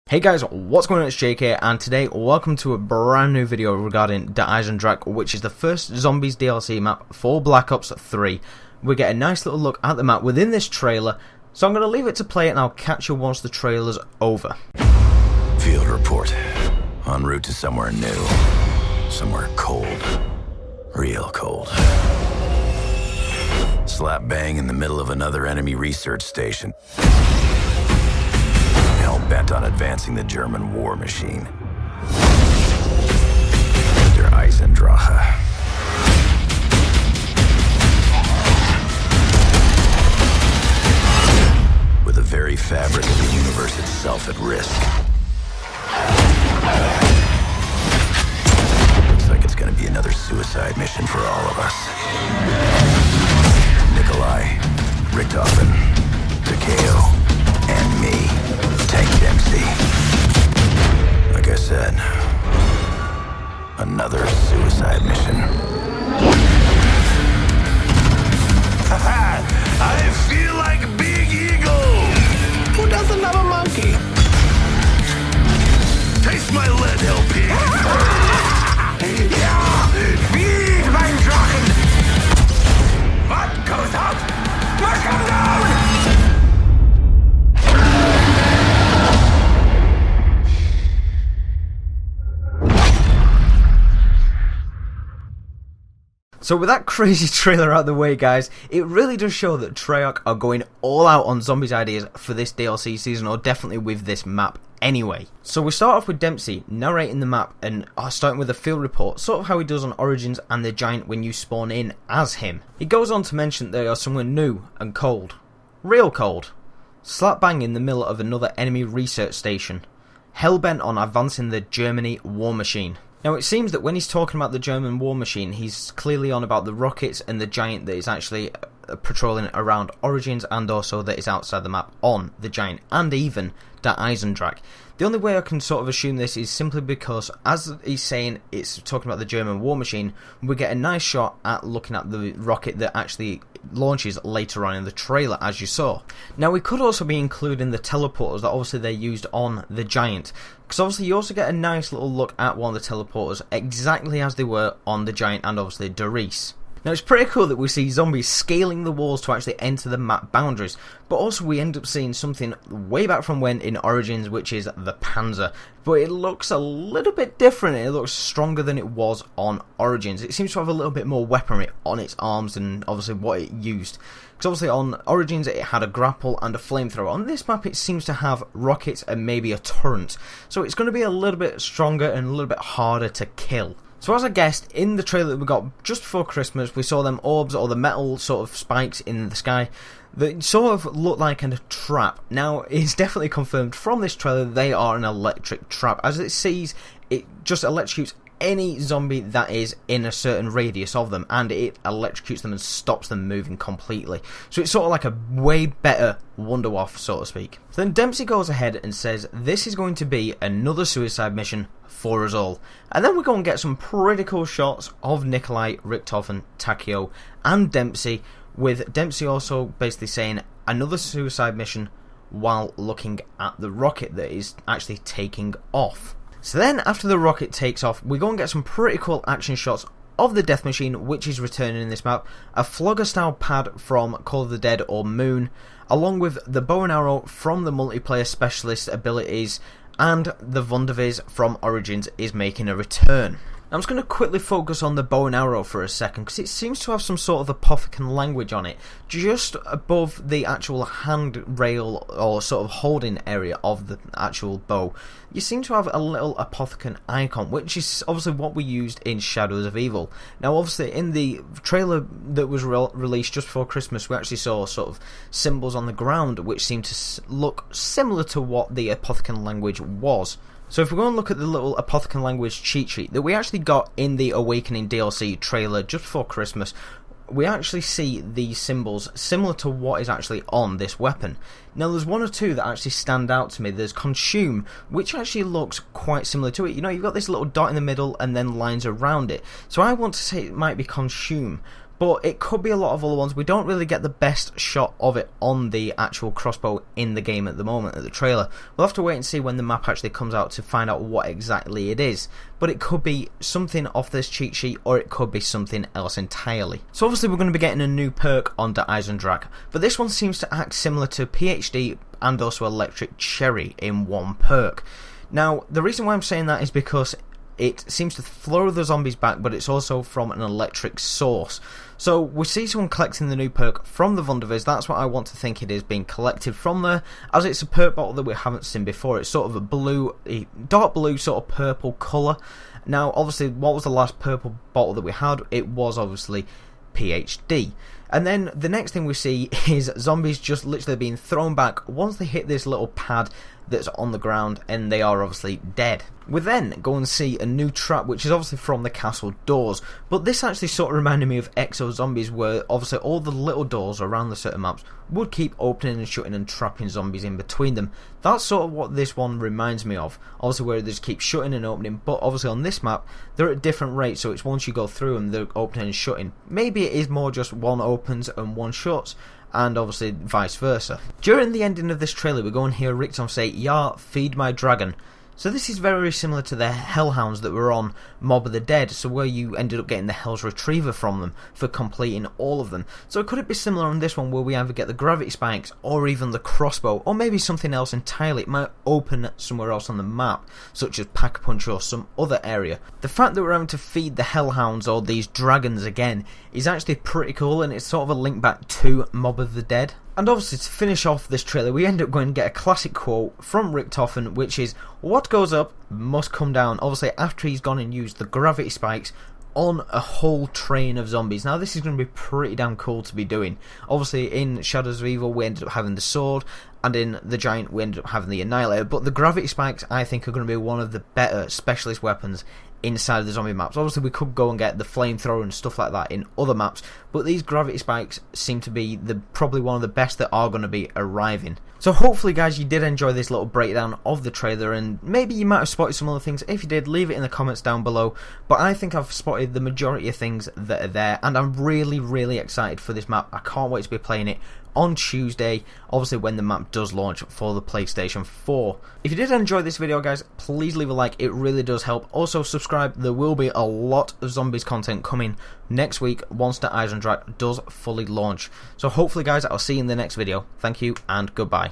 Hey guys, what's going on? It's Jake here, and today welcome to a brand new video regarding the Eisendrache, which is the first Zombies DLC map for Black Ops 3. We get a nice little look at the map within this trailer, so I'm going to leave it to play it and I'll catch you once the trailer's over. Field report. En route to somewhere new. Somewhere cold. Real cold. Slap bang in the middle of another enemy research station. Hell-bent on advancing the German war machine. Der Eisendrache. With the very fabric of the universe itself at risk. Looks like it's gonna be another suicide mission for all of us. Nikolai, Richtofen, Takeo, and me. Tank Dempsey. Like I said, another suicide mission. I feel like Big Eagle! Who doesn't love a monkey? Taste my lead, LP! Yeah! Feed my Drachen! What goes up must come down! So with that crazy trailer out of the way, guys, it really does show that Treyarch are going all out on zombies ideas for this DLC season, or definitely with this map anyway. So we start off with Dempsey narrating the map and starting with a field report, sort of how he does on Origins and the Giant when you spawn in as him. He goes on to mention they are somewhere new and cold. Real cold. Slap bang in the middle of another enemy research station. Hell-bent on advancing the Germany war machine. Now it seems that when he's talking about the German war machine, he's clearly on about the rockets and the Giant that is actually patrolling around Origins, and also that is outside the map on the Giant, and even that Eisendrache. The only way I can sort of assume this is simply because, as he's saying it's talking about the German war machine, we get a nice shot at looking at the rocket that actually launches later on in the trailer, as you saw. Now we could also be including the teleporters that obviously they used on the Giant, because obviously you also get a nice little look at one of the teleporters exactly as they were on the Giant and obviously Doris. Now it's pretty cool that we see zombies scaling the walls to actually enter the map boundaries, but also we end up seeing something way back from when in Origins, which is the Panzer, but it looks a little bit different. It looks stronger than it was on Origins. It seems to have a little bit more weaponry on its arms and obviously what it used, because obviously on Origins it had a grapple and a flamethrower. On this map it seems to have rockets and maybe a turret, so it's going to be a little bit stronger and a little bit harder to kill. So as I guessed, in the trailer that we got just before Christmas, we saw them orbs or the metal sort of spikes in the sky that sort of look like a trap. Now, it's definitely confirmed from this trailer they are an electric trap. As it sees, it just electrocutes any zombie that is in a certain radius of them, and it electrocutes them and stops them moving completely. So it's sort of like a way better Wonderwaff, so to speak. So then Dempsey goes ahead and says this is going to be another suicide mission for us all. And then we go and get some pretty cool shots of Nikolai, Richtofen, Takeo and Dempsey, with Dempsey also basically saying another suicide mission while looking at the rocket that is actually taking off. So then after the rocket takes off, we go and get some pretty cool action shots of the Death Machine, which is returning in this map, a Flogger style pad from Call of the Dead or Moon, along with the bow and arrow from the multiplayer specialist abilities, and the Wunderviz from Origins is making a return. I'm just going to quickly focus on the bow and arrow for a second, because it seems to have some sort of Apothecan language on it, just above the actual handrail or sort of holding area of the actual bow. You seem to have a little Apothecan icon, which is obviously what we used in Shadows of Evil. Now obviously in the trailer that was released just before Christmas, we actually saw sort of symbols on the ground which seemed to look similar to what the Apothecan language was. So if we go and look at the little Apothecan language cheat sheet that we actually got in the Awakening DLC trailer just before Christmas, we actually see these symbols similar to what is actually on this weapon. Now there's one or two that actually stand out to me. There's Consume, which actually looks quite similar to it. You know, you've got this little dot in the middle and then lines around it. So I want to say it might be Consume, but it could be a lot of other ones. We don't really get the best shot of it on the actual crossbow in the game at the moment, at the trailer. We'll have to wait and see when the map actually comes out to find out what exactly it is, but it could be something off this cheat sheet, or it could be something else entirely. So obviously we're going to be getting a new perk onto Eisendrache, but this one seems to act similar to PhD and also Electric Cherry in one perk. Now, the reason why I'm saying that is because it seems to throw the zombies back, but it's also from an electric source. So we see someone collecting the new perk from the Wunderviz. That's what I want to think it is being collected from there, as it's a perk bottle that we haven't seen before. It's sort of a dark blue sort of purple colour. Now, obviously, what was the last purple bottle that we had? It was obviously PhD. And then the next thing we see is zombies just literally being thrown back once they hit this little pad that's on the ground, and they are obviously dead. We then go and see a new trap, which is obviously from the castle doors, but this actually sort of reminded me of Exo Zombies, where obviously all the little doors around the certain maps would keep opening and shutting and trapping zombies in between them. That's sort of what this one reminds me of, obviously where they just keep shutting and opening, but obviously on this map they're at different rates, so it's once you go through them they're opening and shutting. Maybe it is more just one opens and one shuts, and obviously vice versa. During the ending of this trailer we go and hear Rickton say, "Ya, feed my dragon." So this is very similar to the Hellhounds that were on Mob of the Dead, so where you ended up getting the Hell's Retriever from them for completing all of them. So could it be similar on this one, where we either get the gravity spikes or even the crossbow, or maybe something else entirely? It might open somewhere else on the map, such as Pack-a-Punch or some other area. The fact that we're having to feed the Hellhounds or these dragons again is actually pretty cool, and it's sort of a link back to Mob of the Dead. And obviously, to finish off this trailer, we end up going to get a classic quote from Richtofen, which is, "What goes up must come down." Obviously, after he's gone and used the gravity spikes on a whole train of zombies. Now, this is going to be pretty damn cool to be doing. Obviously, in Shadows of Evil, we ended up having the sword, and in the Giant, we ended up having the Annihilator. But the gravity spikes, I think, are going to be one of the better specialist weapons inside of the zombie maps. Obviously, we could go and get the flamethrower and stuff like that in other maps, but these gravity spikes seem to be probably one of the best that are going to be arriving. So hopefully, guys, you did enjoy this little breakdown of the trailer, and maybe you might have spotted some other things. If you did, leave it in the comments down below. But I think I've spotted the majority of things that are there, and I'm really, really excited for this map. I can't wait to be playing it on Tuesday, obviously when the map does launch for the PlayStation 4. If you did enjoy this video, guys, please leave a like, it really does help. Also subscribe, there will be a lot of zombies content coming next week once the Eisendrache does fully launch. So hopefully, guys, I'll see you in the next video. Thank you and goodbye.